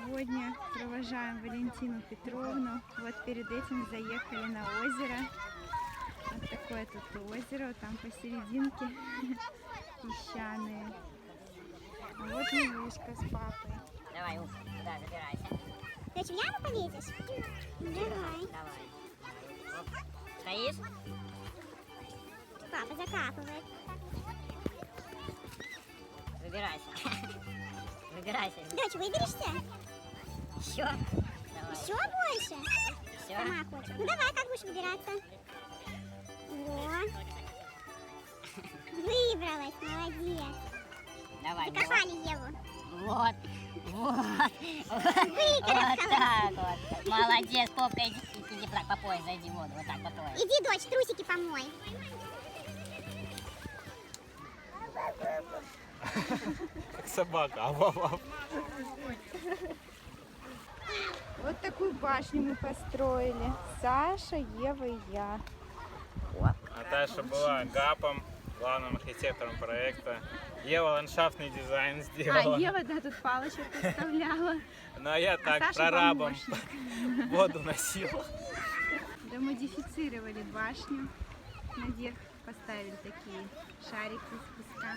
Сегодня провожаем Валентину Петровну. Вот перед этим заехали на озеро. Вот такое тут озеро, вот там посерединке песчаные. А вот Милушка с папой. Давай, Уф, туда забирайся. Ты в яму полезешь? Давай. Давай. Оп. Стоишь? Папа закапывает. Выбирайся. Выбирайся. Дочь, выберешься? Еще? Давай. Еще больше? Все? Сама хочет. Ну давай, как будешь выбираться? Вот. Выбралась, молодец. Давай. Закопали Еву. Вот. Вот. Вот так вот. Молодец, попка, иди так по пояс, зайди в воду. Вот так по пояс. Иди, дочь, трусики помой. Как собака. Ав-ав-ав. Вот такую башню мы построили. Саша, Ева и я. Наташа была ГАПом, главным архитектором проекта. Ева ландшафтный дизайн сделала. А Ева, да, тут палочек поставляла. Ну а я так, Саша прорабом помощник. воду носил. Домодифицировали башню. Наверх поставили такие шарики из песка.